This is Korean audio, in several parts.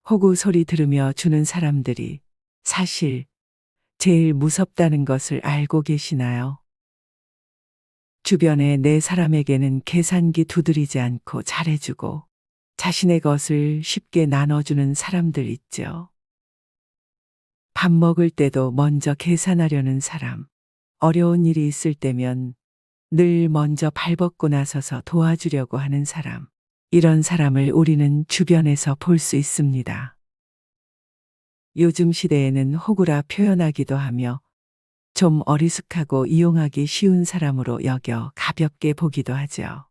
호구 소리 들으며 주는 사람들이 사실 제일 무섭다는 것을 알고 계시나요? 주변에 내 사람에게는 계산기 두드리지 않고 잘해주고 자신의 것을 쉽게 나눠주는 사람들 있죠. 밥 먹을 때도 먼저 계산하려는 사람, 어려운 일이 있을 때면 늘 먼저 발벗고 나서서 도와주려고 하는 사람, 이런 사람을 우리는 주변에서 볼 수 있습니다. 요즘 시대에는 호구라 표현하기도 하며 좀 어리숙하고 이용하기 쉬운 사람으로 여겨 가볍게 보기도 하죠.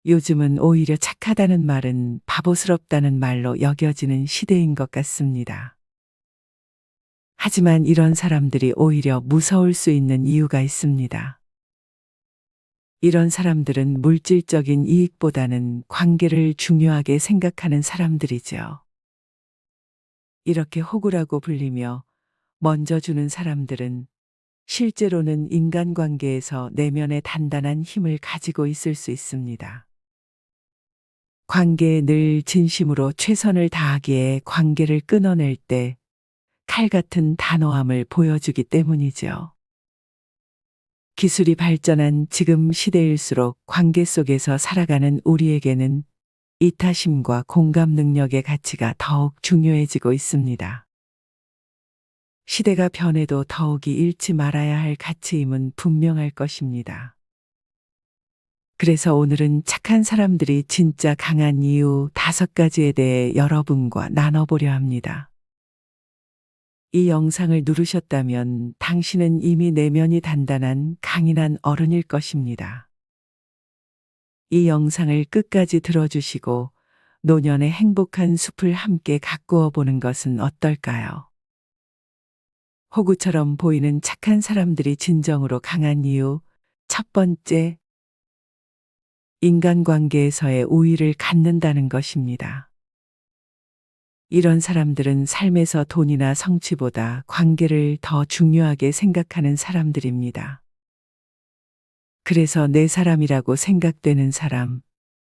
요즘은 오히려 착하다는 말은 바보스럽다는 말로 여겨지는 시대인 것 같습니다. 하지만 이런 사람들이 오히려 무서울 수 있는 이유가 있습니다. 이런 사람들은 물질적인 이익보다는 관계를 중요하게 생각하는 사람들이죠. 이렇게 호구라고 불리며 먼저 주는 사람들은 실제로는 인간관계에서 내면의 단단한 힘을 가지고 있을 수 있습니다. 관계에 늘 진심으로 최선을 다하기에 관계를 끊어낼 때 칼 같은 단호함을 보여주기 때문이죠. 기술이 발전한 지금 시대일수록 관계 속에서 살아가는 우리에게는 이타심과 공감 능력의 가치가 더욱 중요해지고 있습니다. 시대가 변해도 더욱이 잃지 말아야 할 가치임은 분명할 것입니다. 그래서 오늘은 착한 사람들이 진짜 강한 이유 5가지에 대해 여러분과 나눠보려 합니다. 이 영상을 누르셨다면 당신은 이미 내면이 단단한 강인한 어른일 것입니다. 이 영상을 끝까지 들어주시고 노년의 행복한 숲을 함께 가꾸어 보는 것은 어떨까요? 호구처럼 보이는 착한 사람들이 진정으로 강한 이유. 첫 번째, 인간관계에서의 우위를 갖는다는 것입니다. 이런 사람들은 삶에서 돈이나 성취보다 관계를 더 중요하게 생각하는 사람들입니다. 그래서 내 사람이라고 생각되는 사람,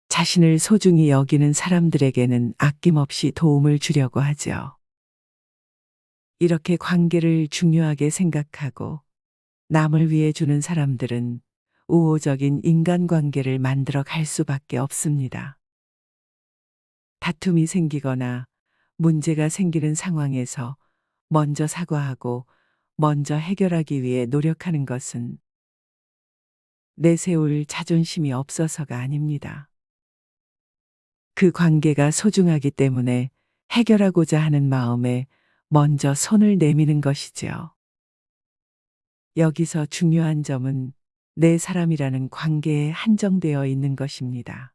자신을 소중히 여기는 사람들에게는 아낌없이 도움을 주려고 하죠. 이렇게 관계를 중요하게 생각하고 남을 위해 주는 사람들은 우호적인 인간관계를 만들어 갈 수밖에 없습니다. 다툼이 생기거나 문제가 생기는 상황에서 먼저 사과하고 먼저 해결하기 위해 노력하는 것은 내세울 자존심이 없어서가 아닙니다. 그 관계가 소중하기 때문에 해결하고자 하는 마음에 먼저 손을 내미는 것이지요. 여기서 중요한 점은 내 사람이라는 관계에 한정되어 있는 것입니다.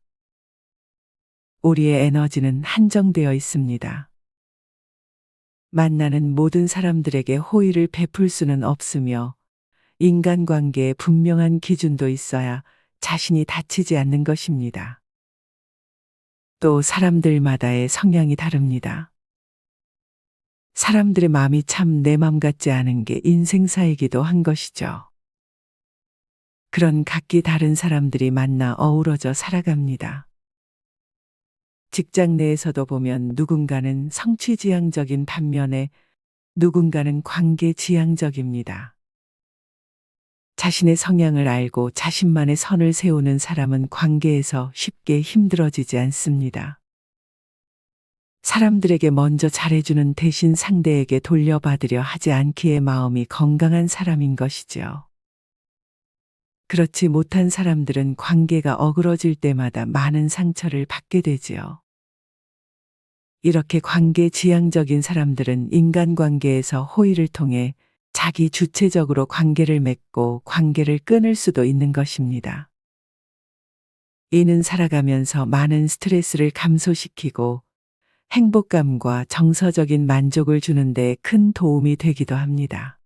우리의 에너지는 한정되어 있습니다. 만나는 모든 사람들에게 호의를 베풀 수는 없으며 인간관계에 분명한 기준도 있어야 자신이 다치지 않는 것입니다. 또 사람들마다의 성향이 다릅니다. 사람들의 마음이 참 내 맘 같지 않은 게 인생사이기도 한 것이죠. 그런 각기 다른 사람들이 만나 어우러져 살아갑니다. 직장 내에서도 보면 누군가는 성취지향적인 반면에 누군가는 관계지향적입니다. 자신의 성향을 알고 자신만의 선을 세우는 사람은 관계에서 쉽게 힘들어지지 않습니다. 사람들에게 먼저 잘해주는 대신 상대에게 돌려받으려 하지 않기에 마음이 건강한 사람인 것이죠. 그렇지 못한 사람들은 관계가 어그러질 때마다 많은 상처를 받게 되지요. 이렇게 관계지향적인 사람들은 인간관계에서 호의를 통해 자기 주체적으로 관계를 맺고 관계를 끊을 수도 있는 것입니다. 이는 살아가면서 많은 스트레스를 감소시키고 행복감과 정서적인 만족을 주는 데 큰 도움이 되기도 합니다.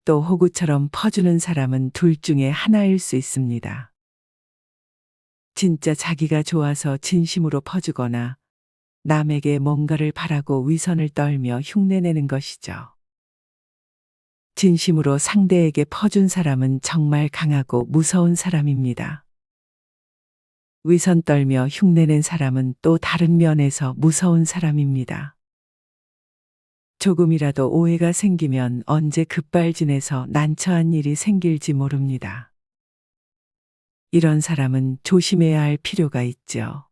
또 호구처럼 퍼주는 사람은 둘 중에 하나일 수 있습니다. 진짜 자기가 좋아서 진심으로 퍼주거나 남에게 뭔가를 바라고 위선을 떨며 흉내내는 것이죠. 진심으로 상대에게 퍼준 사람은 정말 강하고 무서운 사람입니다. 위선 떨며 흉내낸 사람은 또 다른 면에서 무서운 사람입니다. 조금이라도 오해가 생기면 언제 급발진해서 난처한 일이 생길지 모릅니다. 이런 사람은 조심해야 할 필요가 있죠.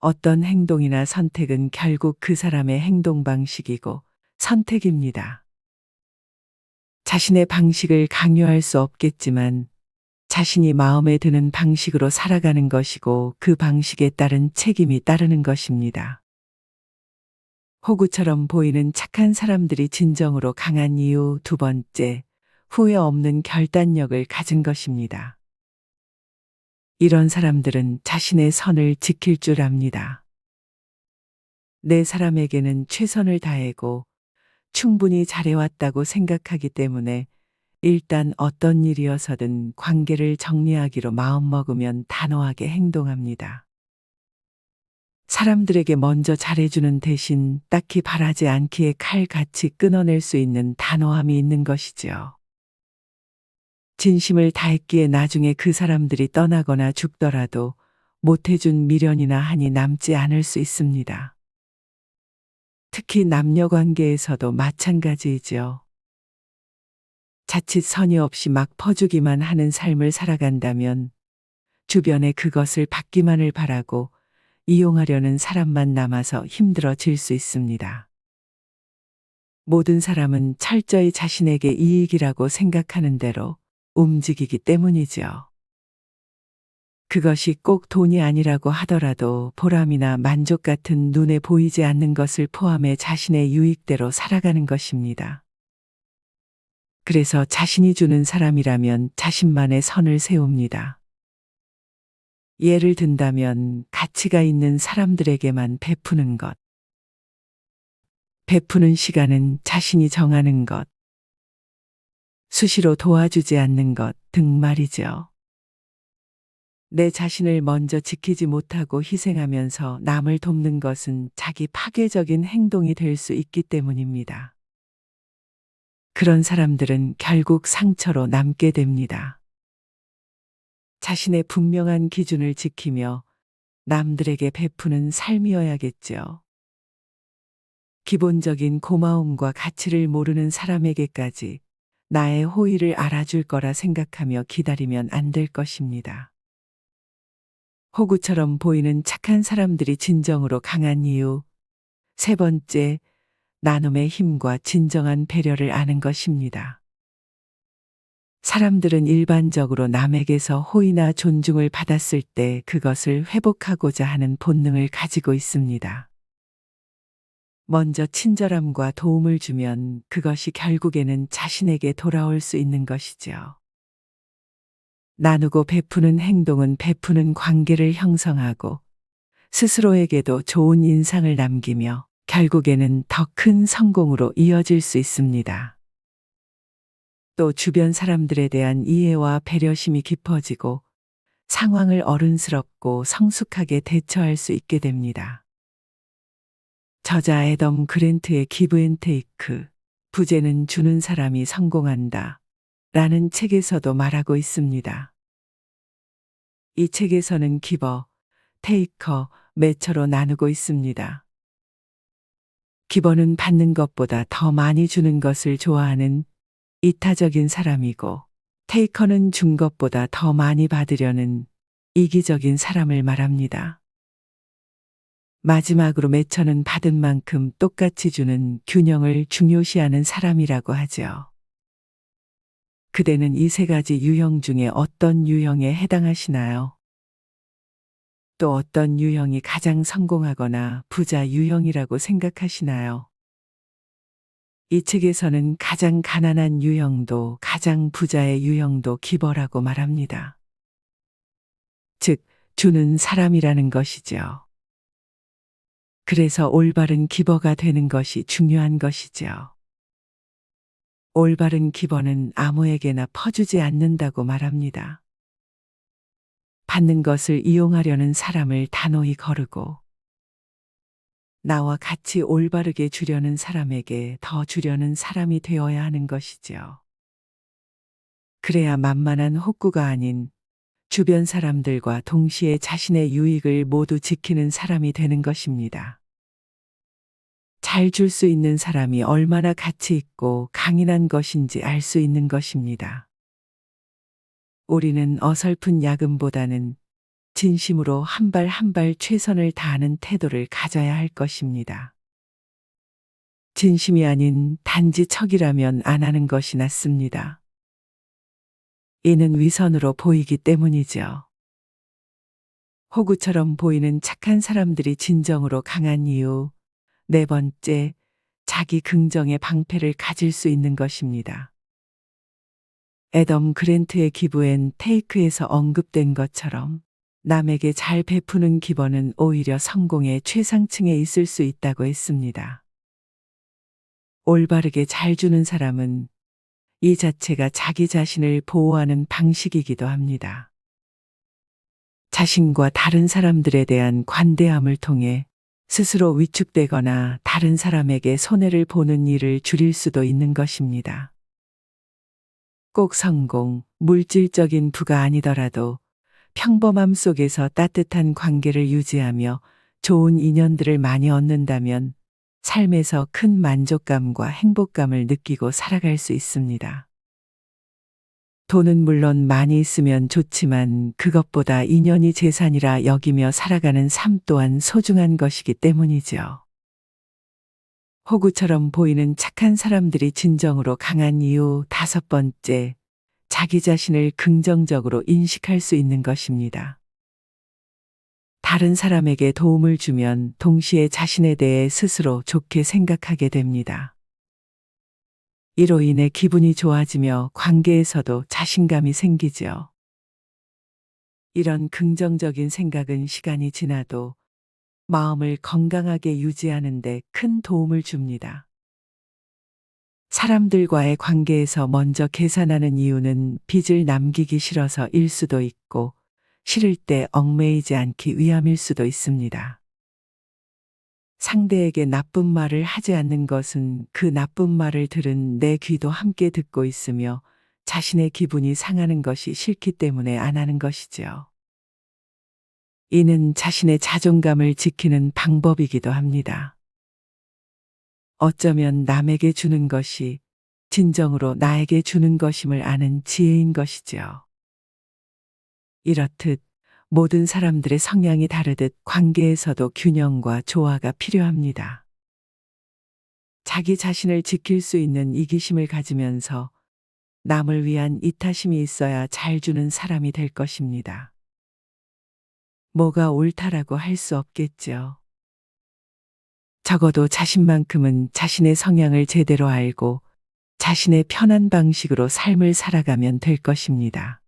어떤 행동이나 선택은 결국 그 사람의 행동 방식이고 선택입니다. 자신의 방식을 강요할 수 없겠지만 자신이 마음에 드는 방식으로 살아가는 것이고 그 방식에 따른 책임이 따르는 것입니다. 호구처럼 보이는 착한 사람들이 진정으로 강한 이유 두 번째, 후회 없는 결단력을 가진 것입니다. 이런 사람들은 자신의 선을 지킬 줄 압니다. 내 사람에게는 최선을 다하고 충분히 잘해왔다고 생각하기 때문에 일단 어떤 일이어서든 관계를 정리하기로 마음먹으면 단호하게 행동합니다. 사람들에게 먼저 잘해주는 대신 딱히 바라지 않기에 칼같이 끊어낼 수 있는 단호함이 있는 것이지요. 진심을 다했기에 나중에 그 사람들이 떠나거나 죽더라도 못해준 미련이나 한이 남지 않을 수 있습니다. 특히 남녀 관계에서도 마찬가지이지요. 자칫 선의 없이 막 퍼주기만 하는 삶을 살아간다면 주변에 그것을 받기만을 바라고 이용하려는 사람만 남아서 힘들어질 수 있습니다. 모든 사람은 철저히 자신에게 이익이라고 생각하는 대로 움직이기 때문이죠. 그것이 꼭 돈이 아니라고 하더라도 보람이나 만족 같은 눈에 보이지 않는 것을 포함해 자신의 유익대로 살아가는 것입니다. 그래서 자신이 주는 사람이라면 자신만의 선을 세웁니다. 예를 든다면 가치가 있는 사람들에게만 베푸는 것, 베푸는 시간은 자신이 정하는 것, 수시로 도와주지 않는 것 등 말이죠. 내 자신을 먼저 지키지 못하고 희생하면서 남을 돕는 것은 자기 파괴적인 행동이 될 수 있기 때문입니다. 그런 사람들은 결국 상처로 남게 됩니다. 자신의 분명한 기준을 지키며 남들에게 베푸는 삶이어야겠죠. 기본적인 고마움과 가치를 모르는 사람에게까지 나의 호의를 알아줄 거라 생각하며 기다리면 안 될 것입니다. 호구처럼 보이는 착한 사람들이 진정으로 강한 이유. 세 번째, 나눔의 힘과 진정한 배려를 아는 것입니다. 사람들은 일반적으로 남에게서 호의나 존중을 받았을 때 그것을 회복하고자 하는 본능을 가지고 있습니다. 먼저 친절함과 도움을 주면 그것이 결국에는 자신에게 돌아올 수 있는 것이죠. 나누고 베푸는 행동은 베푸는 관계를 형성하고 스스로에게도 좋은 인상을 남기며 결국에는 더 큰 성공으로 이어질 수 있습니다. 또 주변 사람들에 대한 이해와 배려심이 깊어지고 상황을 어른스럽고 성숙하게 대처할 수 있게 됩니다. 저자 애덤 그랜트의 기브 앤 테이크, 부재는 주는 사람이 성공한다 라는 책에서도 말하고 있습니다. 이 책에서는 기버, 테이커, 매처로 나누고 있습니다. 기버는 받는 것보다 더 많이 주는 것을 좋아하는 이타적인 사람이고, 테이커는 준 것보다 더 많이 받으려는 이기적인 사람을 말합니다. 마지막으로 매처는 받은 만큼 똑같이 주는 균형을 중요시하는 사람이라고 하죠. 그대는 이 세 가지 유형 중에 어떤 유형에 해당하시나요? 또 어떤 유형이 가장 성공하거나 부자 유형이라고 생각하시나요? 이 책에서는 가장 가난한 유형도 가장 부자의 유형도 기버라고 말합니다. 즉, 주는 사람이라는 것이죠. 그래서 올바른 기버가 되는 것이 중요한 것이죠. 올바른 기버는 아무에게나 퍼주지 않는다고 말합니다. 받는 것을 이용하려는 사람을 단호히 거르고 나와 같이 올바르게 주려는 사람에게 더 주려는 사람이 되어야 하는 것이지요. 그래야 만만한 호구가 아닌 주변 사람들과 동시에 자신의 유익을 모두 지키는 사람이 되는 것입니다. 잘 줄 수 있는 사람이 얼마나 가치 있고 강인한 것인지 알 수 있는 것입니다. 우리는 어설픈 야근보다는 진심으로 한 발 한 발 최선을 다하는 태도를 가져야 할 것입니다. 진심이 아닌 단지 척이라면 안 하는 것이 낫습니다. 이는 위선으로 보이기 때문이죠. 호구처럼 보이는 착한 사람들이 진정으로 강한 이유. 네 번째, 자기 긍정의 방패를 가질 수 있는 것입니다. 애덤 그랜트의 기부엔 테이크에서 언급된 것처럼 남에게 잘 베푸는 기본은 오히려 성공의 최상층에 있을 수 있다고 했습니다. 올바르게 잘 주는 사람은 이 자체가 자기 자신을 보호하는 방식이기도 합니다. 자신과 다른 사람들에 대한 관대함을 통해 스스로 위축되거나 다른 사람에게 손해를 보는 일을 줄일 수도 있는 것입니다. 꼭 성공, 물질적인 부가 아니더라도 평범함 속에서 따뜻한 관계를 유지하며 좋은 인연들을 많이 얻는다면 삶에서 큰 만족감과 행복감을 느끼고 살아갈 수 있습니다. 돈은 물론 많이 있으면 좋지만 그것보다 인연이 재산이라 여기며 살아가는 삶 또한 소중한 것이기 때문이죠. 호구처럼 보이는 착한 사람들이 진정으로 강한 이유. 다섯 번째, 자기 자신을 긍정적으로 인식할 수 있는 것입니다. 다른 사람에게 도움을 주면 동시에 자신에 대해 스스로 좋게 생각하게 됩니다. 이로 인해 기분이 좋아지며 관계에서도 자신감이 생기죠. 이런 긍정적인 생각은 시간이 지나도 마음을 건강하게 유지하는 데 큰 도움을 줍니다. 사람들과의 관계에서 먼저 계산하는 이유는 빚을 남기기 싫어서일 수도 있고 싫을 때 얽매이지 않기 위함일 수도 있습니다. 상대에게 나쁜 말을 하지 않는 것은 그 나쁜 말을 들은 내 귀도 함께 듣고 있으며 자신의 기분이 상하는 것이 싫기 때문에 안 하는 것이죠. 이는 자신의 자존감을 지키는 방법이기도 합니다. 어쩌면 남에게 주는 것이 진정으로 나에게 주는 것임을 아는 지혜인 것이죠. 이렇듯 모든 사람들의 성향이 다르듯 관계에서도 균형과 조화가 필요합니다. 자기 자신을 지킬 수 있는 이기심을 가지면서 남을 위한 이타심이 있어야 잘 주는 사람이 될 것입니다. 뭐가 옳다라고 할 수 없겠죠. 적어도 자신만큼은 자신의 성향을 제대로 알고 자신의 편한 방식으로 삶을 살아가면 될 것입니다.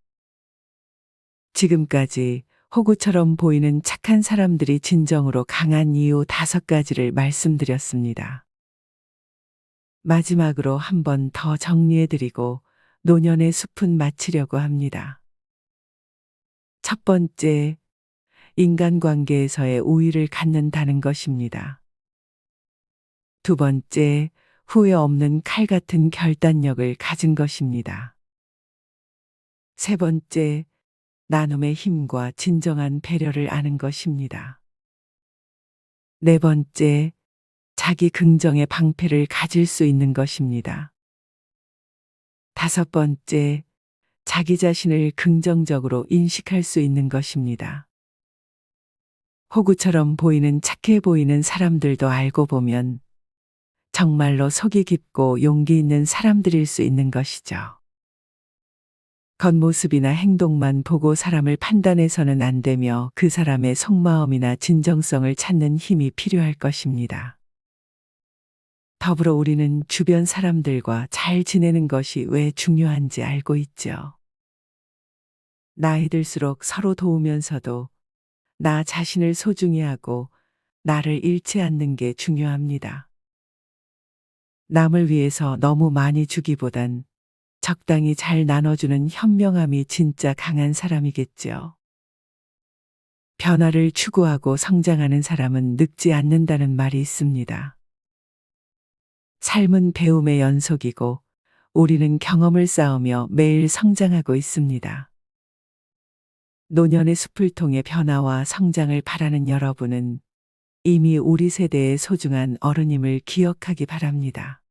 지금까지 호구처럼 보이는 착한 사람들이 진정으로 강한 이유 5가지를 말씀드렸습니다. 마지막으로 한 번 더 정리해드리고 노년의 숲은 마치려고 합니다. 첫 번째, 인간관계에서의 우위를 갖는다는 것입니다. 두 번째, 후회 없는 칼 같은 결단력을 가진 것입니다. 세 번째, 나눔의 힘과 진정한 배려를 아는 것입니다. 네 번째, 자기 긍정의 방패를 가질 수 있는 것입니다. 다섯 번째, 자기 자신을 긍정적으로 인식할 수 있는 것입니다. 호구처럼 보이는 착해 보이는 사람들도 알고 보면 정말로 속이 깊고 용기 있는 사람들일 수 있는 것이죠. 겉모습이나 행동만 보고 사람을 판단해서는 안 되며 그 사람의 속마음이나 진정성을 찾는 힘이 필요할 것입니다. 더불어 우리는 주변 사람들과 잘 지내는 것이 왜 중요한지 알고 있죠. 나이 들수록 서로 도우면서도 나 자신을 소중히 하고 나를 잃지 않는 게 중요합니다. 남을 위해서 너무 많이 주기보단 적당히 잘 나눠주는 현명함이 진짜 강한 사람이겠죠. 변화를 추구하고 성장하는 사람은 늙지 않는다는 말이 있습니다. 삶은 배움의 연속이고 우리는 경험을 쌓으며 매일 성장하고 있습니다. 노년의 숲을 통해 변화와 성장을 바라는 여러분은 이미 우리 세대의 소중한 어른임을 기억하기 바랍니다.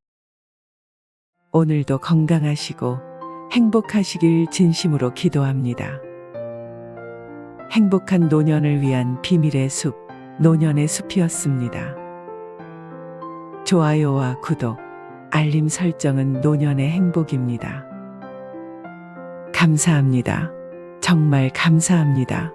오늘도 건강하시고 행복하시길 진심으로 기도합니다. 행복한 노년을 위한 비밀의 숲, 노년의 숲이었습니다. 좋아요와 구독, 알림 설정은 노년의 행복입니다. 감사합니다. 정말 감사합니다.